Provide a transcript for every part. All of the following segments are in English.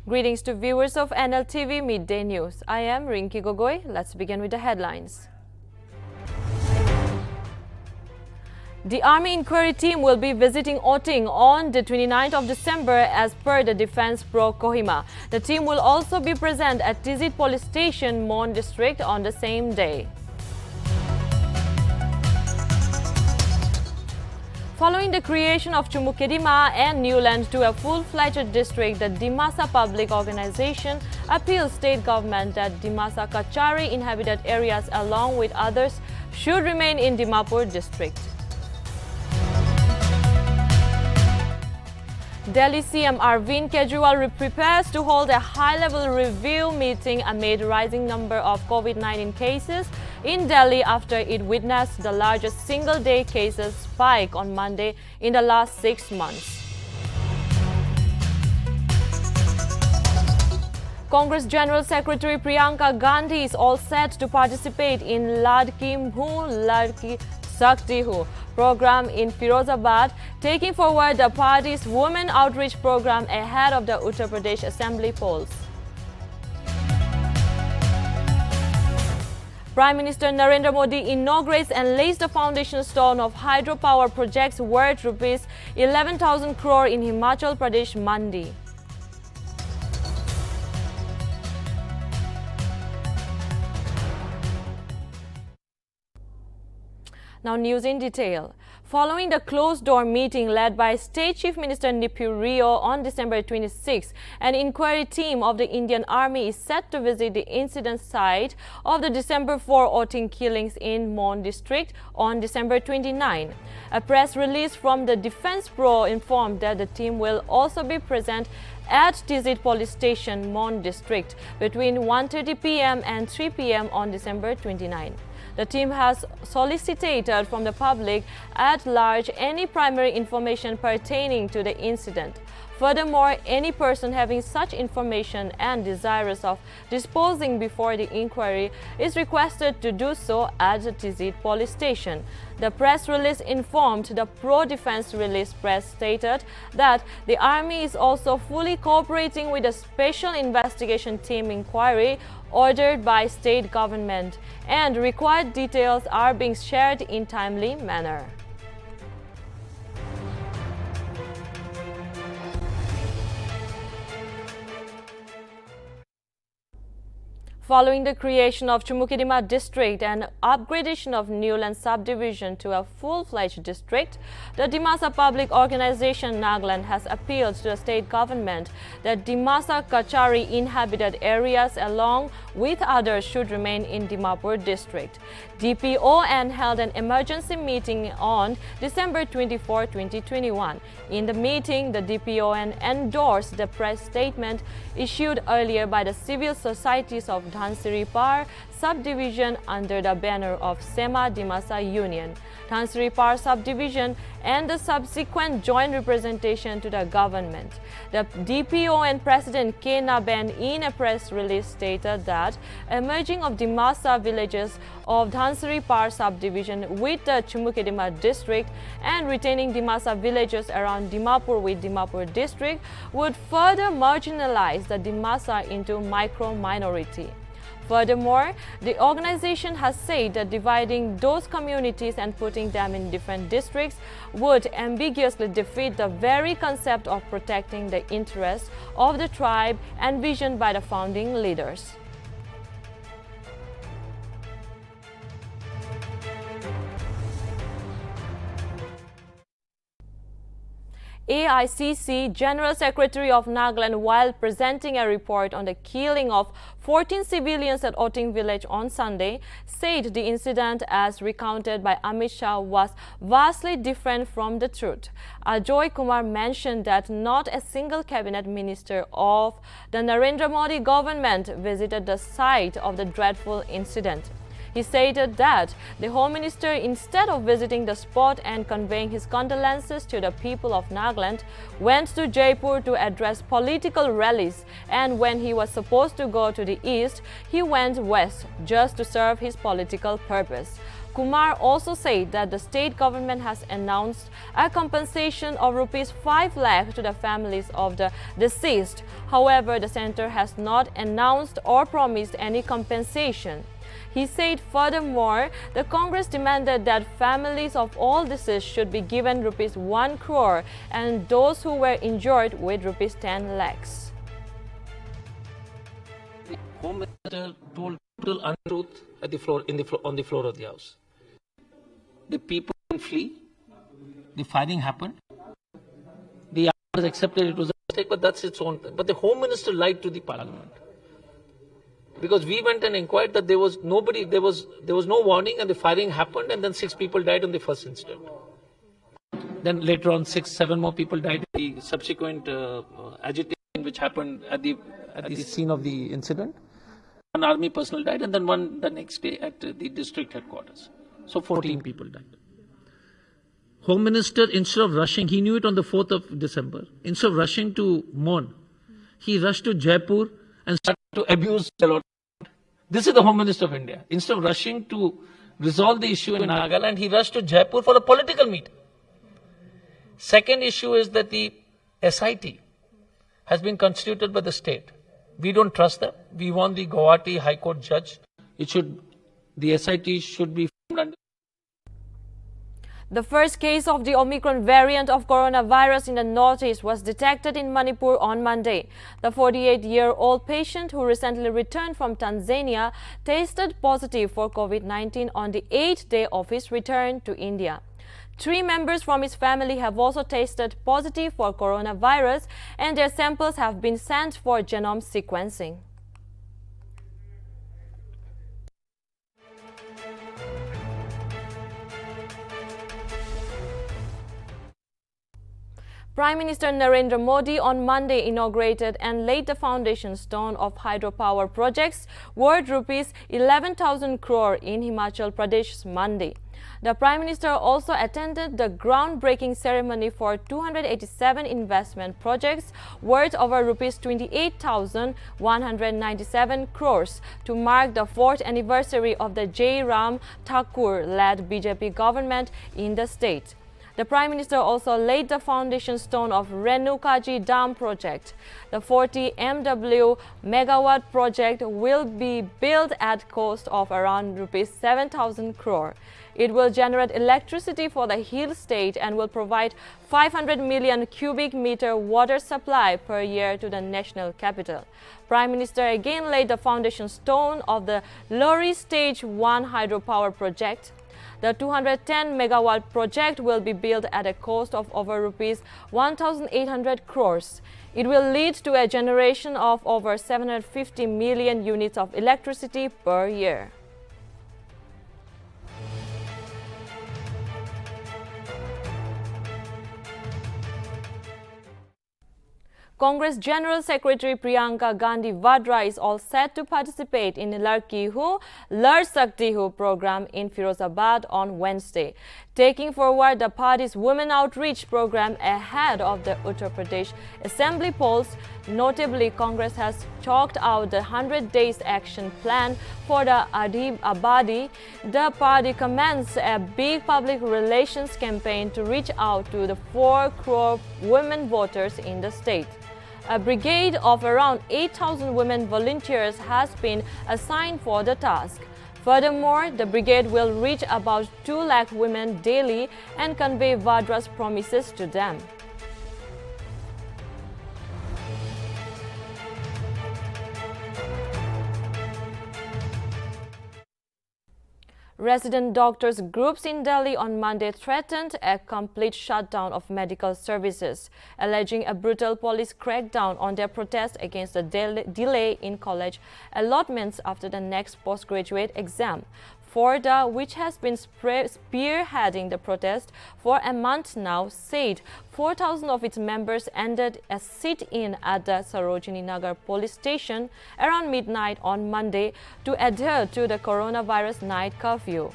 Greetings to viewers of Nltv Midday News. I am Rinki Gogoi. Let's begin with the headlines. The Army Inquiry Team will be visiting Oting on the 29th of December as per the Defense Pro Kohima. The team will also be present at Tizit Police Station, Mon District on the same day. Following the creation of Chumukedima and Newland to a full-fledged district, the Dimasa Public Organization appeals state government that Dimasa Kachari inhabited areas along with others should remain in Dimapur district. Delhi CM Arvind Kejriwal prepares to hold a high-level review meeting amid rising number of COVID-19 cases in Delhi after it witnessed the largest single-day cases spike on Monday in the last 6 months. Congress General Secretary Priyanka Gandhi is all set to participate in Ladki Mhu Ladki Sakti Hu program in Firozabad, taking forward the party's women outreach program ahead of the Uttar Pradesh Assembly polls. Prime Minister Narendra Modi inaugurates and lays the foundation stone of hydropower projects worth rupees 11,000 crore in Himachal Pradesh Mandi. Now news in detail. Following the closed-door meeting led by State Chief Minister Nipu Rio on December 26, an inquiry team of the Indian Army is set to visit the incident site of the December 4 Oting killings in Mon district on December 29. A press release from the Defense Pro informed that the team will also be present at Tizit Police Station, Mon district between 1:30 p.m. and 3 p.m. on December 29. The team has solicited from the public at large any primary information pertaining to the incident. Furthermore, any person having such information and desirous of disposing before the inquiry is requested to do so at the Tizit Police Station. The press release informed the pro-defense release press stated that the Army is also fully cooperating with the Special Investigation Team inquiry ordered by state government, and required details are being shared in timely manner. Following the creation of Chumukedima district and upgradation of Newland subdivision to a full-fledged district, the Dimasa Public Organization Nagaland has appealed to the state government that Dimasa Kachari inhabited areas along with others should remain in Dimapur district. Dpon held an emergency meeting on December 24, 2021. In the meeting, the Dpon endorsed the press statement issued earlier by the civil societies of Dhansiri Par subdivision under the banner of Sema Dimasa Union, Dhansiri Par subdivision, and the subsequent joint representation to the government. The Dpon President K. Naben in a press release stated that a merging of Dimasa villages of Dhansiri Par subdivision with the Chumukedima district and retaining Dimasa villages around Dimapur with Dimapur district would further marginalize the Dimasa into micro-minority. Furthermore, the organization has said that dividing those communities and putting them in different districts would ambiguously defeat the very concept of protecting the interests of the tribe envisioned by the founding leaders. AICC General Secretary of Nagaland, while presenting a report on the killing of 14 civilians at Oting village on Sunday, said the incident as recounted by Amit Shah was vastly different from the truth. Ajoykumar mentioned that not a single cabinet minister of the Narendra Modi government visited the site of the dreadful incident. He stated that the Home Minister, instead of visiting the spot and conveying his condolences to the people of Nagaland, went to Jaipur to address political rallies, and when he was supposed to go to the east, he went west just to serve his political purpose. Kumar also said that the state government has announced a compensation of rupees 5 lakh to the families of the deceased. However, the center has not announced or promised any compensation. He said furthermore, the Congress demanded that families of all deceased should be given rupees 1 crore and those who were injured with rupees 10 lakhs. The Home Minister told total untruth at the floor, on the floor of the House. The people flee. The firing happened. The others accepted it was a mistake, but that's its own thing. But the Home Minister lied to the Parliament. Because we went and inquired that there was no warning and the firing happened and then 6 people died on the first incident. Then later on 6-7 more people died in the subsequent agitation which happened at the scene of the incident. 1 army personnel died and then 1 the next day at the district headquarters. So 14 people died. Home Minister, instead of rushing, he knew it on the 4th of December. Instead of rushing to mourn, he rushed to Jaipur and started to abuse the Lord. This is the Home Minister of India. Instead of rushing to resolve the issue in Nagaland, he rushed to Jaipur for a political meeting. Second issue is that the SIT has been constituted by the state. We don't trust them. We want the Guwahati High Court judge. The SIT should be formed under. The first case of the Omicron variant of coronavirus in the Northeast was detected in Manipur on Monday. The 48-year-old patient who recently returned from Tanzania tested positive for COVID-19 on the 8th day of his return to India. 3 members from his family have also tested positive for coronavirus and their samples have been sent for genome sequencing. Prime Minister Narendra Modi on Monday inaugurated and laid the foundation stone of hydropower projects worth rupees 11,000 crore in Himachal Pradesh Monday. The Prime Minister also attended the groundbreaking ceremony for 287 investment projects worth over rupees 28,197 crores to mark the 4th anniversary of the Jai Ram Thakur-led BJP government in the state. The Prime Minister also laid the foundation stone of Renukaji Dam project. The 40 MW megawatt project will be built at cost of around rupees 7,000 crore. It will generate electricity for the hill state and will provide 500 million cubic meter water supply per year to the national capital. Prime Minister again laid the foundation stone of the Lori Stage 1 hydropower project. The 210 megawatt project will be built at a cost of over rupees 1,800 crores. It will lead to a generation of over 750 million units of electricity per year. Congress General Secretary Priyanka Gandhi Vadra is all set to participate in Ladki Hu, Lad Sakti Hu program in Firozabad on Wednesday, taking forward the party's women outreach program ahead of the Uttar Pradesh Assembly polls. Notably, Congress has chalked out the 100 days action plan for the Abadi. The party commenced a big public relations campaign to reach out to the 4 crore women voters in the state. A brigade of around 8,000 women volunteers has been assigned for the task. Furthermore, the brigade will reach about 2 lakh women daily and convey Vadra's promises to them. Resident doctors groups in Delhi on Monday threatened a complete shutdown of medical services, alleging a brutal police crackdown on their protest against the delay in college allotments after the next postgraduate exam. Forda, which has been spearheading the protest for a month now, said 4,000 of its members ended a sit-in at the Sarojini Nagar police station around midnight on Monday to adhere to the coronavirus night curfew.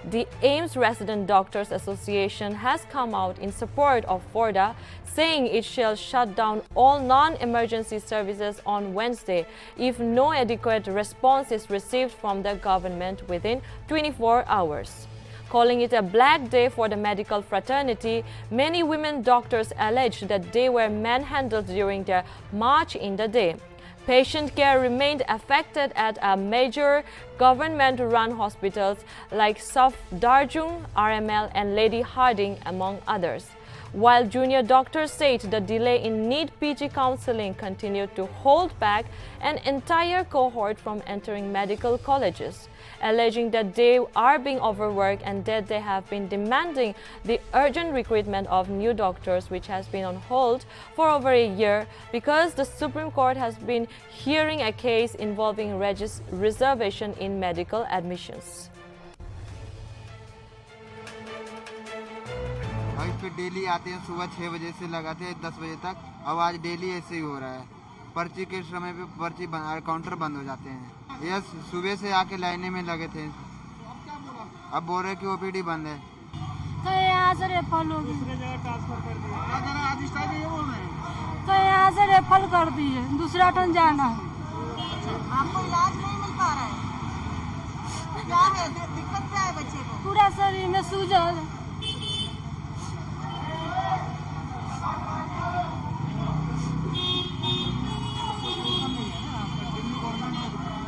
The AIIMS Resident Doctors Association has come out in support of Forda, saying it shall shut down all non-emergency services on Wednesday if no adequate response is received from the government within 24 hours. Calling it a black day for the medical fraternity, many women doctors alleged that they were manhandled during their march in the day. Patient care remained affected at a major government-run hospitals like Safdarjung, RML and Lady Harding, among others. While junior doctors said the delay in NEET PG counseling continued to hold back an entire cohort from entering medical colleges, alleging that they are being overworked and that they have been demanding the urgent recruitment of new doctors, which has been on hold for over a year because the Supreme Court has been hearing a case involving reservation in medical admissions. इस पे daily आते हैं, सुबह 6 बजे से लगाते हैं 10 बजे तक। अब आज डेली ऐसे ही हो रहा है, पर्ची के समय पे पर्ची काउंटर बंद हो जाते हैं। ये सुबह से आके लाइने में लगे थे, अब बोल रहे कि ओपीडी बंद है। तो यहाँ से रेफर होगी, दूसरी जगह ट्रांसफर कर दिया। आज स्टाइल ये बोल रहे हैं तो यहाँ से रेफर कर दिए, दूसरा टन जाना है। आपको इलाज नहीं मिल पा रहा है, क्या है दिक्कत, क्या है बच्चे को? पूरा शरीर में सूजन।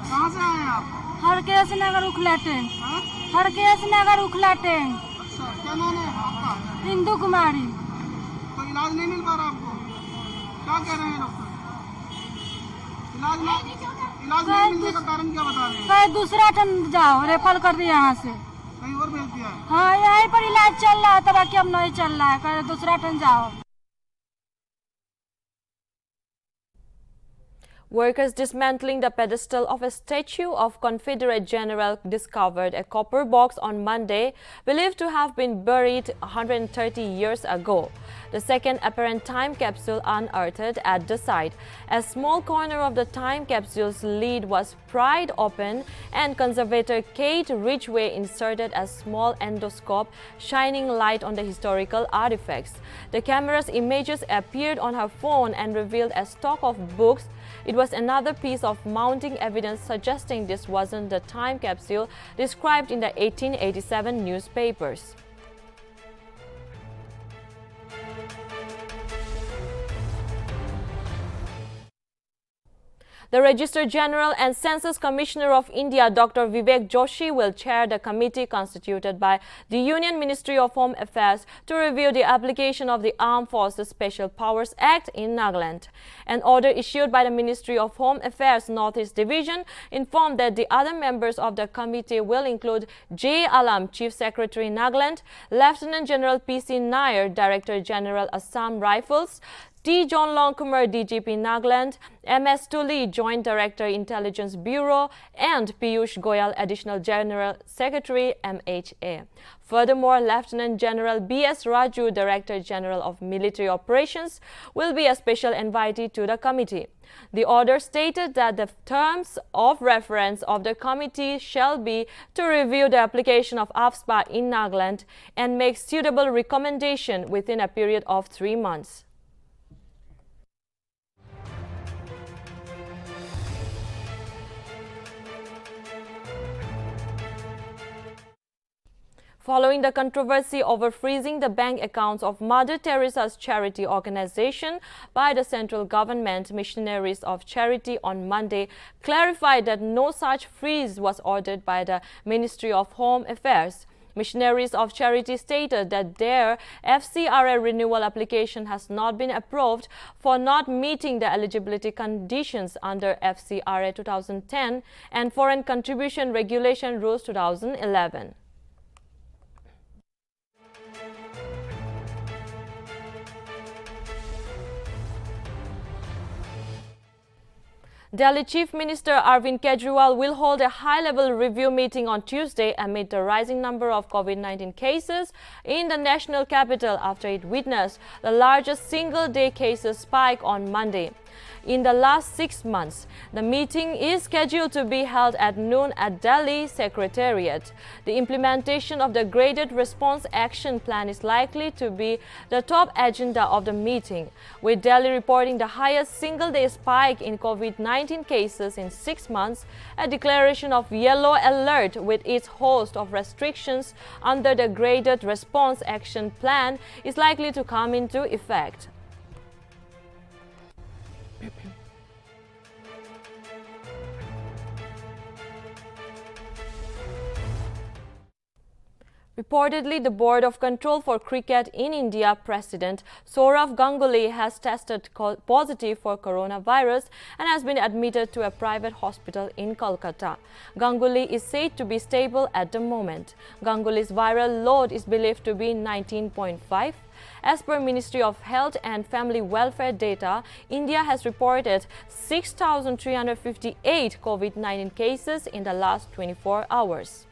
कहाँ से आए आप? हरकेश नगर उखलाटे। हरकेश नगर उखलाटे। अच्छा, क्या नाम है आपका? हिंदू कुमारी। तो इलाज नहीं मिल पा रहा आपको? क्या कह रहे हैं डॉक्टर? इलाज नहीं मिलने का कारण क्या बता रहे हैं? कहीं दूसरा टन जाओ, रेफर कर दिया यहाँ से। कहीं और भेज दिया है? हाँ, यहीं पर इलाज चल रहा है, तो बाकी अब नहीं चल रहा है, कहीं दूसरा टन जाओ। Workers dismantling the pedestal of a statue of Confederate General discovered a copper box on Monday, believed to have been buried 130 years ago. The second apparent time capsule unearthed at the site. A small corner of the time capsule's lid was pried open and conservator Kate Ridgway inserted a small endoscope, shining light on the historical artifacts. The camera's images appeared on her phone and revealed a stock of books. It was another piece of mounting evidence suggesting this wasn't the time capsule described in the 1887 newspapers. The Registrar General and Census Commissioner of India, Dr. Vivek Joshi, will chair the committee constituted by the Union Ministry of Home Affairs to review the application of the Armed Forces Special Powers Act in Nagaland. An order issued by the Ministry of Home Affairs Northeast Division informed that the other members of the committee will include J. Alam, Chief Secretary Nagaland, Lieutenant General P.C. Nair, Director General Assam Rifles, T. John Longkumar, DGP Nagaland, M.S. Tully, Joint Director Intelligence Bureau, and Piyush Goyal, Additional General Secretary, MHA. Furthermore, Lieutenant General B.S. Raju, Director General of Military Operations, will be a special invitee to the committee. The order stated that the terms of reference of the committee shall be to review the application of AFSPA in Nagaland and make suitable recommendation within a period of 3 months. Following the controversy over freezing the bank accounts of Mother Teresa's charity organization by the central government, Missionaries of Charity on Monday clarified that no such freeze was ordered by the Ministry of Home Affairs. Missionaries of Charity stated that their FCRA renewal application has not been approved for not meeting the eligibility conditions under FCRA 2010 and Foreign Contribution Regulation Rules 2011. Delhi Chief Minister Arvind Kejriwal will hold a high-level review meeting on Tuesday amid the rising number of COVID-19 cases in the national capital after it witnessed the largest single-day cases spike on Monday. in the last 6 months. The meeting is scheduled to be held at noon at Delhi Secretariat. The implementation of the Graded Response Action Plan is likely to be the top agenda of the meeting, with Delhi reporting the highest single-day spike in COVID-19 cases in 6 months. A declaration of yellow alert with its host of restrictions under the Graded Response Action Plan is likely to come into effect. Reportedly, the Board of Control for Cricket in India President Saurav Ganguly has tested positive for coronavirus and has been admitted to a private hospital in Kolkata. Ganguly is said to be stable at the moment. Ganguly's viral load is believed to be 19.5. As per Ministry of Health and Family Welfare data, India has reported 6,358 COVID-19 cases in the last 24 hours.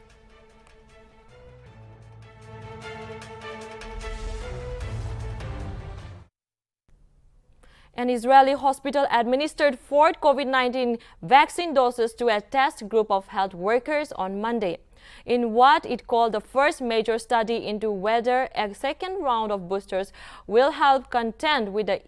An Israeli hospital administered 4 COVID-19 vaccine doses to a test group of health workers on Monday, in what it called the first major study into whether a second round of boosters will help contend with the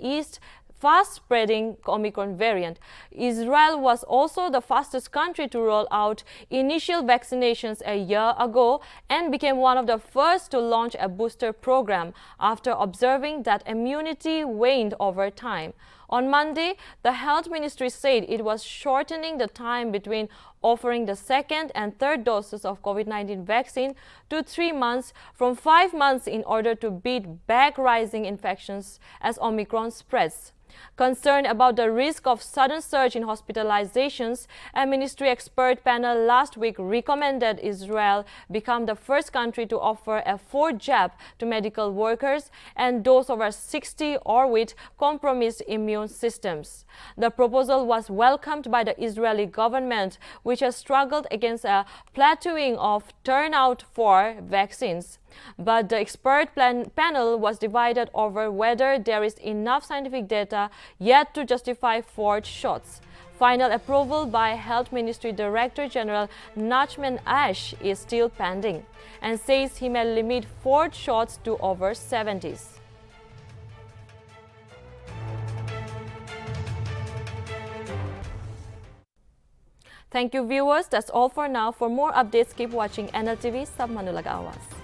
fast-spreading Omicron variant. Israel was also the fastest country to roll out initial vaccinations a year ago and became one of the first to launch a booster program after observing that immunity waned over time. On Monday, the health ministry said it was shortening the time between offering the second and third doses of COVID-19 vaccine to 3 months from 5 months in order to beat back rising infections as Omicron spreads. Concerned about the risk of sudden surge in hospitalizations, a ministry expert panel last week recommended Israel become the first country to offer a 4th jab to medical workers and those over 60 or with compromised immune systems. The proposal was welcomed by the Israeli government, which has struggled against a plateauing of turnout for vaccines. But the expert panel was divided over whether there is enough scientific data yet to justify 4th shots. Final approval by Health Ministry Director General Nachman Ash is still pending and says he may limit 4th shots to over 70s. Thank you, viewers. That's all for now. For more updates, keep watching NLTV. Sab Manulaga Awas.